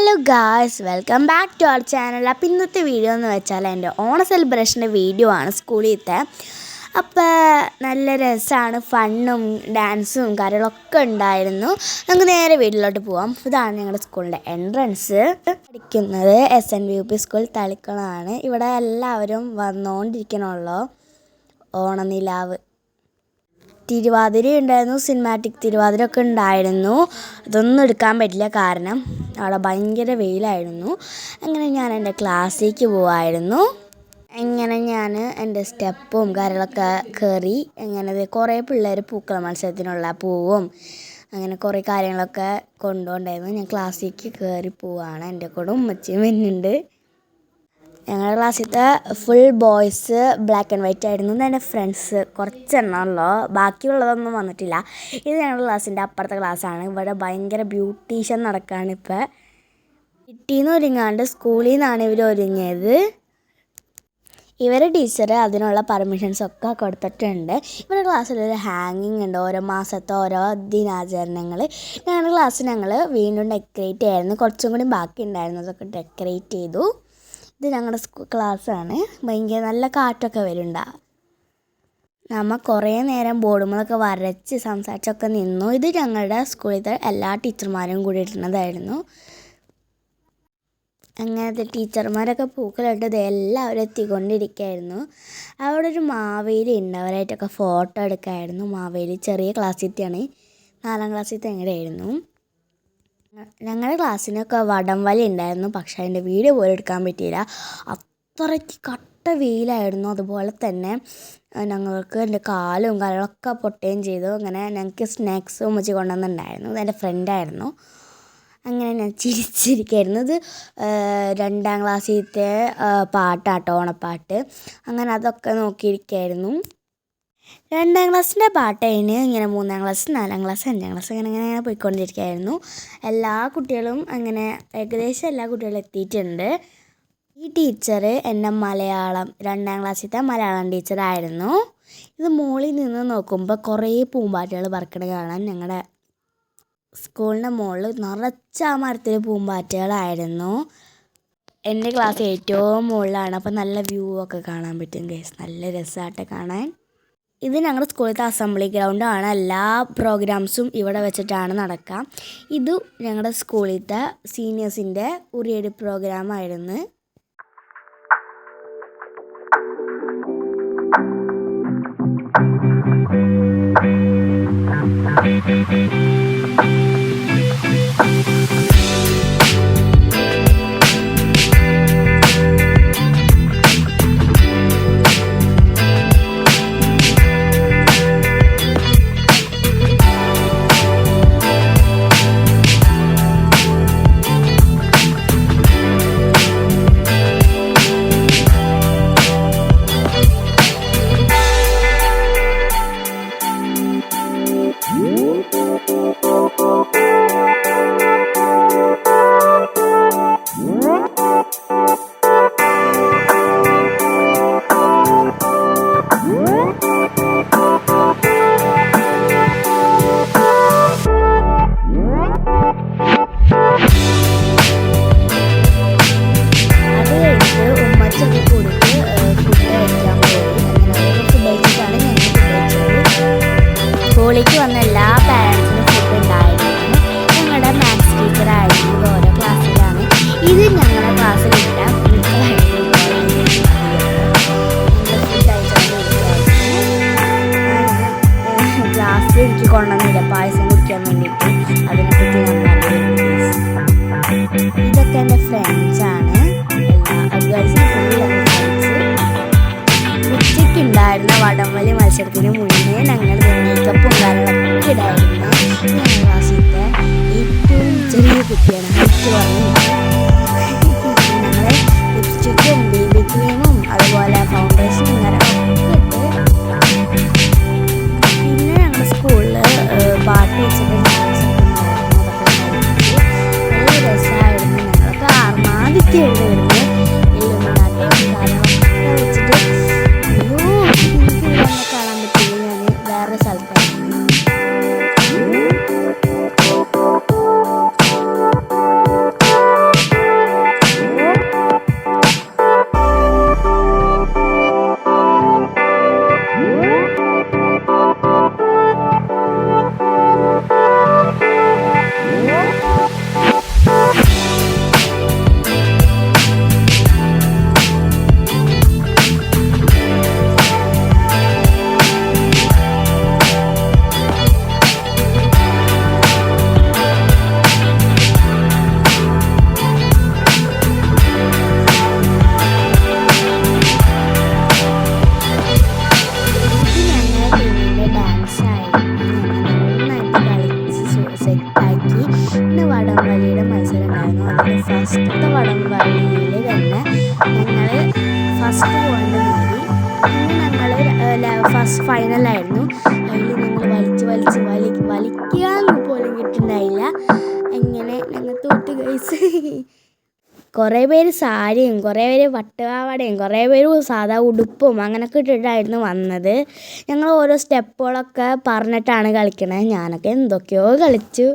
Hello guys, welcome back to our channel. അപ്പോൾ ഇന്നത്തെ video എന്ന് വെച്ചാൽ എൻ്റെ ഓണ സെലിബ്രേഷൻ്റെ വീഡിയോ ആണ് സ്കൂളിലത്തെ. അപ്പോൾ നല്ല രസമാണ്, ഫണ്ണും ഡാൻസും കാര്യങ്ങളൊക്കെ ഉണ്ടായിരുന്നു. നമുക്ക് നേരെ വീട്ടിലോട്ട് പോവാം. ഇതാണ് ഞങ്ങളുടെ സ്കൂളിൻ്റെ എൻട്രൻസ്. പഠിക്കുന്നത് SNVUP സ്കൂൾ തളിക്കുളമാണ്. ഇവിടെ എല്ലാവരും വന്നുകൊണ്ടിരിക്കണുള്ളൂ. ഓണനിലാവ് തിരുവാതിര ഉണ്ടായിരുന്നു, സിനിമാറ്റിക് തിരുവാതിര ഒക്കെ ഉണ്ടായിരുന്നു. അതൊന്നും എടുക്കാൻ പറ്റില്ല, കാരണം അവിടെ ഭയങ്കര വെയിലായിരുന്നു. അങ്ങനെ ഞാൻ എൻ്റെ ക്ലാസ്സിലേക്ക് പോവായിരുന്നു. അങ്ങനെ ഞാൻ എൻ്റെ സ്റ്റെപ്പും കാര്യങ്ങളൊക്കെ കയറി. അങ്ങനെ കുറേ പിള്ളേർ പൂക്കള മത്സരത്തിനുള്ള പൂവും അങ്ങനെ കുറേ കാര്യങ്ങളൊക്കെ കൊണ്ടുപോണ്ടായിരുന്നു. ഞാൻ ക്ലാസ്സിലേക്ക് കയറി പോവാണ്. എൻ്റെ കൂടെ ഉമ്മച്ചിയും വരുന്നുണ്ട്. ഞങ്ങളുടെ ക്ലാസ്സിലത്തെ full boys black and white ആയിരുന്നു. എൻ്റെ ഫ്രണ്ട്സ് കുറച്ചെണ്ണമല്ലോ, ബാക്കിയുള്ളതൊന്നും വന്നിട്ടില്ല. ഇത് ഞങ്ങളുടെ ക്ലാസ്സിൻ്റെ അപ്പുറത്തെ ക്ലാസ്സാണ്. ഇവിടെ ഭയങ്കര ബ്യൂട്ടീഷ്യൻ നടക്കുകയാണ്. ഇപ്പോൾ വീട്ടിൽ നിന്ന് ഒരുങ്ങാണ്ട് സ്കൂളിൽ നിന്നാണ് ഇവർ ഒരുങ്ങിയത്. ഇവരുടെ ടീച്ചർ അതിനുള്ള പെർമിഷൻസൊക്കെ കൊടുത്തിട്ടുണ്ട്. ഇവരുടെ ക്ലാസ്സിലൊരു ഹാങ്ങിങ് ഉണ്ട്, ഓരോ മാസത്തെ ഓരോ ദിനാചരണങ്ങൾ. ഞങ്ങളുടെ ക്ലാസ് ഞങ്ങൾ വീണ്ടും ഡെക്കറേറ്റ് ചെയ്യായിരുന്നു. കുറച്ചും കൂടി ബാക്കി ഉണ്ടായിരുന്നു, അതൊക്കെ ഡെക്കറേറ്റ് ചെയ്തു. ഇത് ഞങ്ങളുടെ ക്ലാസ്സാണ്. ഭയങ്കര നല്ല കാറ്റൊക്കെ വരുന്നുണ്ടാവും. നമ്മൾ കുറേ നേരം ബോർഡുകളൊക്കെ വരച്ച് സംസാരിച്ചൊക്കെ നിന്നു. ഇത് ഞങ്ങളുടെ സ്കൂളിലത്തെ എല്ലാ ടീച്ചർമാരും കൂടി ഇടുന്നതായിരുന്നു. അങ്ങനത്തെ ടീച്ചർമാരൊക്കെ പൂക്കളിട്ടത് എല്ലാവരും എത്തിക്കൊണ്ടിരിക്കുകയായിരുന്നു. അവിടെ ഒരു മാവേലി ഉണ്ട്, അവരായിട്ടൊക്കെ ഫോട്ടോ എടുക്കാമായിരുന്നു. മാവേലി ചെറിയ ക്ലാസ്സിലത്തെയാണ്, 4ാം ക്ലാസ്സിലത്തെ എങ്ങനെയായിരുന്നു. ഞങ്ങളുടെ ക്ലാസ്സിനൊക്കെ വടംവലി ഉണ്ടായിരുന്നു, പക്ഷേ അതിൻ്റെ വീഡിയോ പോലും എടുക്കാൻ പറ്റിയില്ല. അത്രയ്ക്ക് കട്ട വെയിലായിരുന്നു. അതുപോലെ തന്നെ ഞങ്ങൾക്ക് എൻ്റെ കാലും കാര്യങ്ങളൊക്കെ പൊട്ടുകയും ചെയ്തു. അങ്ങനെ ഞങ്ങൾക്ക് സ്നാക്സ് ഉമ്മച്ചി കൊണ്ടുവന്നിട്ടുണ്ടായിരുന്നു. ഇത് എൻ്റെ ഫ്രണ്ടായിരുന്നു. അങ്ങനെ ഞാൻ ചിരിച്ചിരിക്കുകയായിരുന്നു. ഇത് 2ാം ക്ലാസ്സിലത്തെ പാട്ടാട്ടോ, ഓണപ്പാട്ട്. അങ്ങനെ അതൊക്കെ നോക്കിയിരിക്കുകയായിരുന്നു. 2ാം ക്ലാസ്സിൻ്റെ പാട്ട് കഴിഞ്ഞ് ഇങ്ങനെ 3ാം ക്ലാസ്, 4ാം ക്ലാസ്, 5ാം ക്ലാസ് അങ്ങനെ പോയിക്കൊണ്ടിരിക്കുകയായിരുന്നു. എല്ലാ കുട്ടികളും അങ്ങനെ ഏകദേശം എല്ലാ കുട്ടികളും എത്തിയിട്ടുണ്ട്. ഈ ടീച്ചർ എൻ്റെ മലയാളം 2ാം ക്ലാസ്സിലത്തെ മലയാളം ടീച്ചറായിരുന്നു. ഇത് മുകളിൽ നിന്ന് നോക്കുമ്പോൾ കുറേ പൂമ്പാറ്റകൾ പറക്കണ കാണാൻ. ഞങ്ങളുടെ സ്കൂളിൻ്റെ മുകളിൽ നിറച്ച ആ മരത്തിൽ പൂമ്പാറ്റകളായിരുന്നു. എൻ്റെ ക്ലാസ് ഏറ്റവും മുകളിലാണ്, അപ്പോൾ നല്ല വ്യൂ ഒക്കെ കാണാൻ പറ്റും ഗൈസ്. നല്ല രസമായിട്ട് കാണാൻ. ഇത് ഞങ്ങളുടെ സ്കൂളിലത്തെ അസംബ്ലി ഗ്രൗണ്ടാണ്. എല്ലാ പ്രോഗ്രാംസും ഇവിടെ വെച്ചിട്ടാണ് നടക്കുക. ഇത് ഞങ്ങളുടെ സ്കൂളിലത്തെ സീനിയേഴ്സിൻ്റെ ഉറിയടി പ്രോഗ്രാമായിരുന്നു. സ്കൂളിലേക്ക് വന്ന എല്ലാ പാരൻസിനും ഫുഡ് ഉണ്ടായിരുന്നു. ഞങ്ങളുടെ മാത്സ് ടീച്ചറായിരുന്നു. ഇത് ഓരോ ക്ലാസ്സിലാണ്. ഇത് ഞങ്ങളുടെ ക്ലാസ്സിലിട്ട ക്ലാസ്സിൽ എനിക്ക് കൊണ്ടുവന്നില്ല പായസം കുടിക്കാൻ വേണ്ടിയിട്ട്. അതിനെപ്പറ്റി ഞാൻ പറഞ്ഞു. ഇതൊക്കെ എൻ്റെ ഫ്രണ്ട്സാണ്. ഗേൾസിന് ഫുള്ളാണ് ഫ്രണ്ട്സ്. ഉച്ചയ്ക്കുണ്ടായിരുന്ന വടംവലി മത്സരത്തിന് മുന്നേ ഞങ്ങൾ മേക്കപ്പും കാര്യങ്ങളൊക്കെ ഇടായിരുന്നു. ക്ലാസ്സിലത്തെ ഏറ്റവും ചെറിയ കുട്ടിയാണ്, ഹൈറ്റ് പറഞ്ഞിട്ട്. ഞങ്ങൾ ലിപ്സ്റ്റിക്കും ബേബി ക്രീമും അതുപോലെ ഫൗണ്ടേഷനും കാര്യങ്ങളൊക്കെ ഇട്ട്. പിന്നെ ഞങ്ങളുടെ സ്കൂളിൽ പാട്ട് വെച്ചിട്ട് നല്ല രസമായിരുന്നു. ഞങ്ങളൊക്കെ ആർമാദിക്ക് എഴുതുമായിരുന്നു. കാര്യങ്ങളൊക്കെ വെച്ചിട്ട് കാണാൻ പറ്റില്ല. ഞാൻ വേറെ സ്ഥലത്തായിരുന്നു. അതിൻ്റെ ഫസ്റ്റത്തെ വടം വലിയിൽ തന്നെ ഞങ്ങൾ ഫസ്റ്റ് പോയിന്റ് നേടി. പിന്നെ ഞങ്ങൾ ഫസ്റ്റ് ഫൈനലായിരുന്നു. അതിൽ ഞങ്ങൾ വലിക്കാൻ പോലും കിട്ടുന്നുണ്ടായില്ല. എങ്ങനെ ഞങ്ങൾ തോറ്റ് ഗൈസ്. കുറേ പേര് സാരിയും, കുറേ പേര് പട്ടുപാവാടയും, കുറേ പേര് സാധാ ഉടുപ്പും അങ്ങനെയൊക്കെ ഇട്ടിട്ടായിരുന്നു വന്നത്. ഞങ്ങൾ ഓരോ സ്റ്റെപ്പുകളൊക്കെ പറഞ്ഞിട്ടാണ് കളിക്കണത്. ഞാനൊക്കെ എന്തൊക്കെയോ കളിച്ചു.